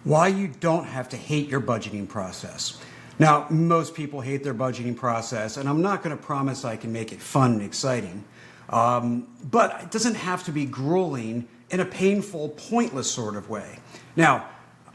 Why you don't have to hate your budgeting process. Now, most people hate their budgeting process, and I'm not going to promise I can make it fun and exciting, but it doesn't have to be grueling in a painful, pointless sort of way. Now,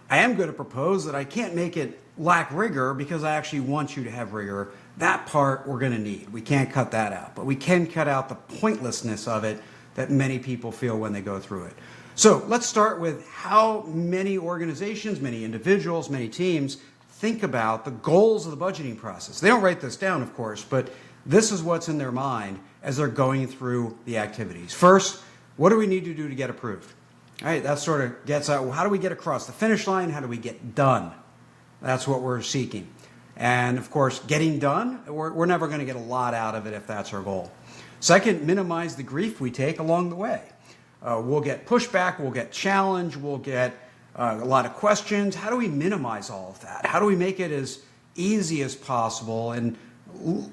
I am going to propose that I can't make it lack rigor because I actually want you to have rigor. That part we're going to need. We can't cut that out, but we can cut out the pointlessness of it that many people feel when they go through it. So let's start with how many organizations, many individuals, many teams think about the goals of the budgeting process. They don't write this down, of course, but this is what's in their mind as they're going through the activities. First, what do we need to do to get approved? All right, that sort of gets out, well, how do we get across the finish line? How do we get done? That's what we're seeking. And of course, getting done, we're never going to get a lot out of it if that's our goal. Second, minimize the grief we take along the way. We'll get pushback, we'll get challenge, we'll get a lot of questions. How do we minimize all of that? How do we make it as easy as possible and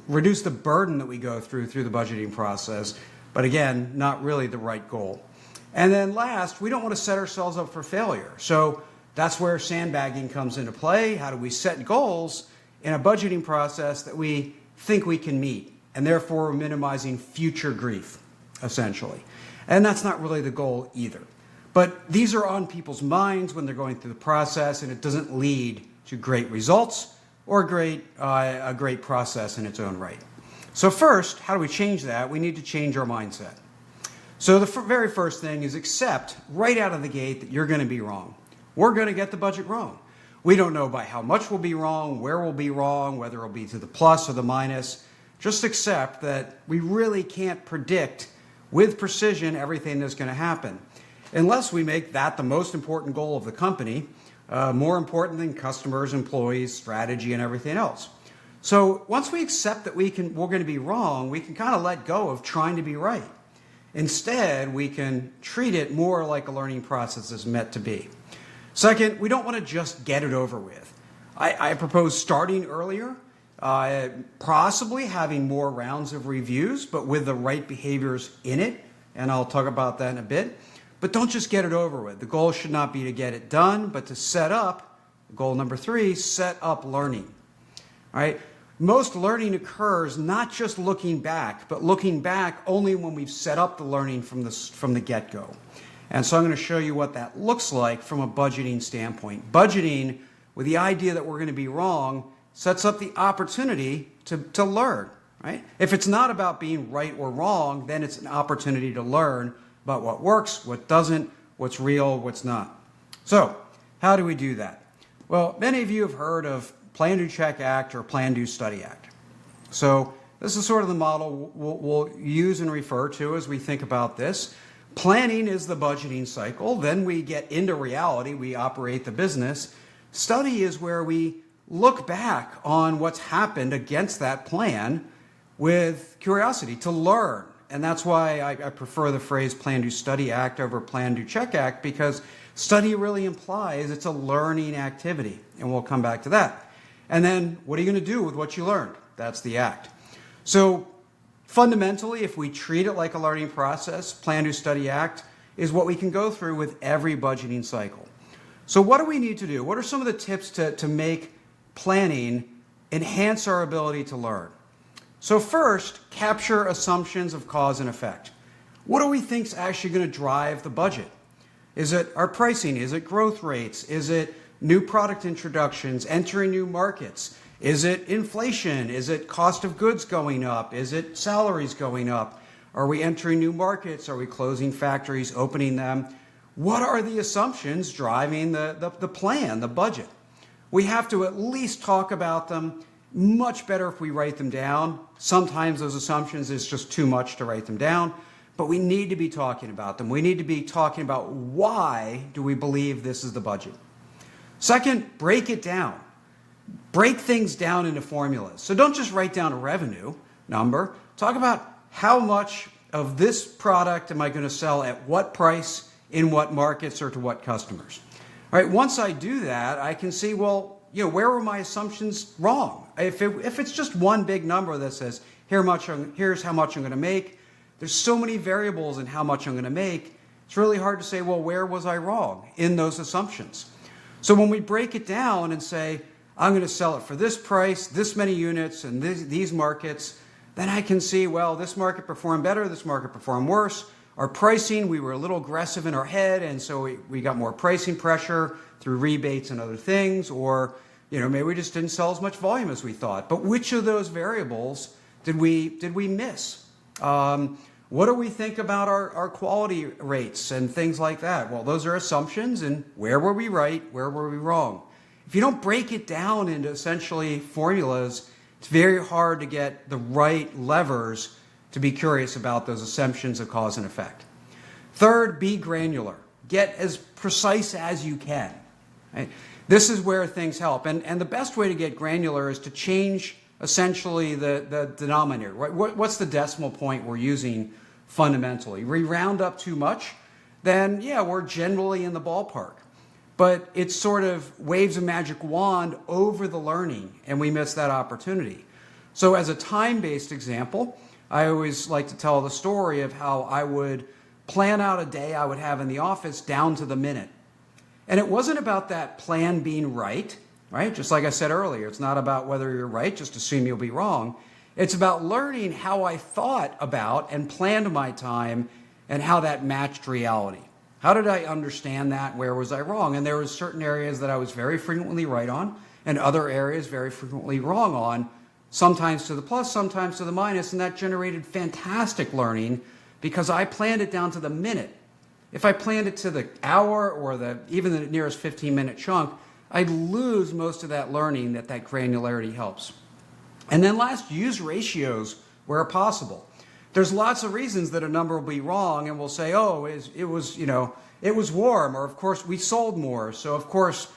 reduce the burden that we go through the budgeting process? But again, not really the right goal. And then last, we don't want to set ourselves up for failure. So that's where sandbagging comes into play. How do we set goals in a budgeting process that we think we can meet? And therefore, we're minimizing future grief, essentially. And that's not really the goal either. But these are on people's minds when they're going through the process, and it doesn't lead to great results or a great process in its own right. So first, how do we change that? We need to change our mindset. So the very first thing is accept right out of the gate that you're going to be wrong. We're going to get the budget wrong. We don't know by how much we'll be wrong, where we'll be wrong, whether it'll be to the plus or the minus. Just accept that we really can't predict with precision everything that's going to happen, unless we make that the most important goal of the company, more important than customers, employees, strategy, and everything else. So once we accept that we're going to be wrong, we can kind of let go of trying to be right. Instead, we can treat it more like a learning process is meant to be. Second, we don't want to just get it over with. I propose starting earlier, possibly having more rounds of reviews, but with the right behaviors in it, and I'll talk about that in a bit. But don't just get it over with. The goal should not be to get it done, but to set up, goal number 3, set up learning. All right? Most learning occurs not just looking back, but looking back only when we've set up the learning from the get-go. And so I'm going to show you what that looks like from a budgeting standpoint. Budgeting, with the idea that we're going to be wrong, sets up the opportunity to learn. Right? If it's not about being right or wrong, then it's an opportunity to learn about what works, what doesn't, what's real, what's not. So how do we do that? Well, many of you have heard of Plan, Do, Check, Act or Plan, Do, Study, Act. So this is sort of the model we'll use and refer to as we think about this. Planning is the budgeting cycle. Then we get into reality. We operate the business. Study is where we look back on what's happened against that plan with curiosity to learn. And that's why I prefer the phrase Plan, Do, Study, Act over Plan, Do, Check, Act, because study really implies it's a learning activity. And we'll come back to that. And then what are you going to do with what you learned? That's the act. So fundamentally, if we treat it like a learning process, Plan, Do, Study, Act is what we can go through with every budgeting cycle. So what do we need to do? What are some of the tips to make planning enhance our ability to learn? So first, capture assumptions of cause and effect. What do we think is actually going to drive the budget? Is it our pricing? Is it growth rates? Is it new product introductions, entering new markets? Is it inflation? Is it cost of goods going up? Is it salaries going up? Are we entering new markets? Are we closing factories, opening them? What are the assumptions driving the plan, the budget? We have to at least talk about them. Much better if we write them down. Sometimes those assumptions is just too much to write them down, but we need to be talking about them. We need to be talking about why do we believe this is the budget. Second, break it down. Break things down into formulas. So don't just write down a revenue number. Talk about how much of this product am I going to sell at what price, in what markets, or to what customers. All right, once I do that, I can see, well, where were my assumptions wrong? If it's just one big number that says, here's how much I'm going to make, there's so many variables in how much I'm going to make, it's really hard to say, well, where was I wrong in those assumptions? So when we break it down and say, I'm going to sell it for this price, this many units, and these markets, then I can see, well, this market performed better, this market performed worse. Our pricing, we were a little aggressive in our head, and so we got more pricing pressure through rebates and other things, or maybe we just didn't sell as much volume as we thought. But which of those variables did we miss? What do we think about our quality rates and things like that? Well, those are assumptions, and where were we right, where were we wrong? If you don't break it down into essentially formulas, it's very hard to get the right levers to be curious about those assumptions of cause and effect. Third, be granular. Get as precise as you can. Right? This is where things help. And the best way to get granular is to change essentially the denominator. Right? What's the decimal point we're using fundamentally? We round up too much, then yeah, we're generally in the ballpark. But it sort of waves a magic wand over the learning, and we miss that opportunity. So as a time-based example, I always like to tell the story of how I would plan out a day I would have in the office down to the minute. And it wasn't about that plan being right? Just like I said earlier, it's not about whether you're right, just assume you'll be wrong. It's about learning how I thought about and planned my time and how that matched reality. How did I understand that? Where was I wrong? And there were certain areas that I was very frequently right on, and other areas very frequently wrong on, sometimes to the plus, sometimes to the minus, and that generated fantastic learning because I planned it down to the minute. If I planned it to the hour or even the nearest 15-minute chunk, I'd lose most of that learning that granularity helps. And then last, use ratios where possible. There's lots of reasons that a number will be wrong, and we'll say, oh, it was warm, or of course we sold more, so of course,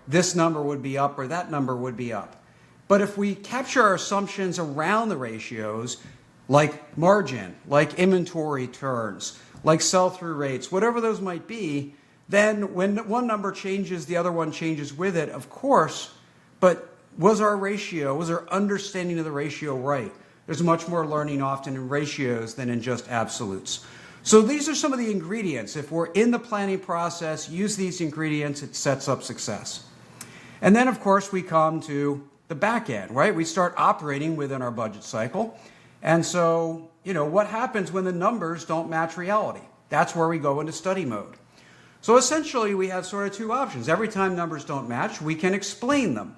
this number would be up or that number would be up. But if we capture our assumptions around the ratios, like margin, like inventory turns, like sell-through rates, whatever those might be, then when one number changes, the other one changes with it, of course, but was our understanding of the ratio right? There's much more learning often in ratios than in just absolutes. So these are some of the ingredients. If we're in the planning process, use these ingredients, it sets up success. And then, of course, we come to the back end, right? We start operating within our budget cycle. And so, what happens when the numbers don't match reality? That's where we go into study mode. So essentially, we have sort of two options. Every time numbers don't match, we can explain them.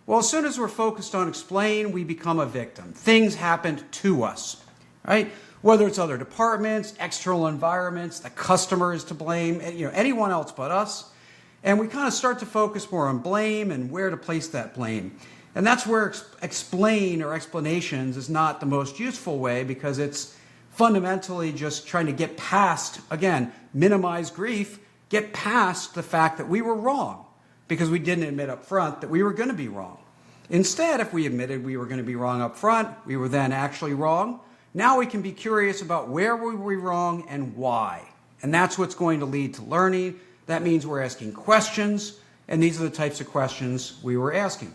Well, as soon as we're focused on explain, we become a victim. Things happened to us, right? Whether it's other departments, external environments, the customer is to blame, anyone else but us. And we kind of start to focus more on blame and where to place that blame. And that's where explain or explanations is not the most useful way, because it's fundamentally just trying to get past, again, minimize grief, get past the fact that we were wrong because we didn't admit up front that we were going to be wrong. Instead, if we admitted we were going to be wrong up front, we were then actually wrong. Now we can be curious about where were we wrong and why. And that's what's going to lead to learning. That means we're asking questions, and these are the types of questions we were asking.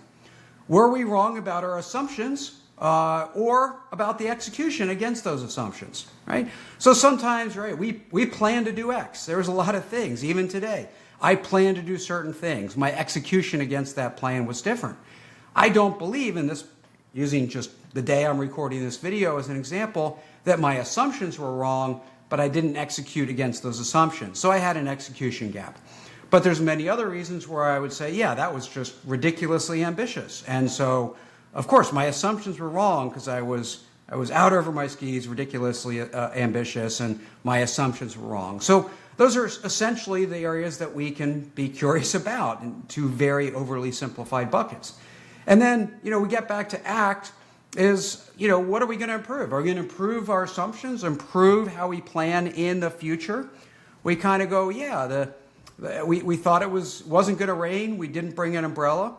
Were we wrong about our assumptions or about the execution against those assumptions, right? So sometimes, right, we plan to do X. There's a lot of things, even today. I plan to do certain things. My execution against that plan was different. I don't believe in this, using just the day I'm recording this video as an example, that my assumptions were wrong, but I didn't execute against those assumptions. So I had an execution gap. But there's many other reasons where I would say, yeah, that was just ridiculously ambitious. And so, of course, my assumptions were wrong because I was out over my skis, ridiculously ambitious, and my assumptions were wrong. So those are essentially the areas that we can be curious about in two very overly simplified buckets. And then, we get back to ACT is, what are we going to improve? Are we going to improve our assumptions, improve how we plan in the future? We kind of go, yeah, we thought it wasn't going to rain. We didn't bring an umbrella.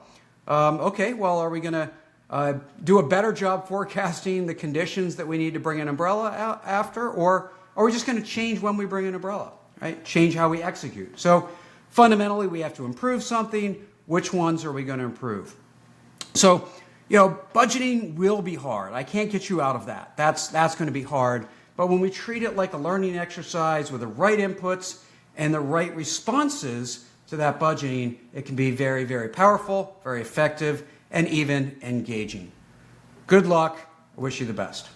Okay, well, are we going to do a better job forecasting the conditions that we need to bring an umbrella after? Or are we just going to change when we bring an umbrella, right? Change how we execute. So fundamentally, we have to improve something. Which ones are we going to improve? So, budgeting will be hard. I can't get you out of that. That's going to be hard. But when we treat it like a learning exercise with the right inputs and the right responses to that budgeting, it can be very, very powerful, very effective, and even engaging. Good luck. I wish you the best.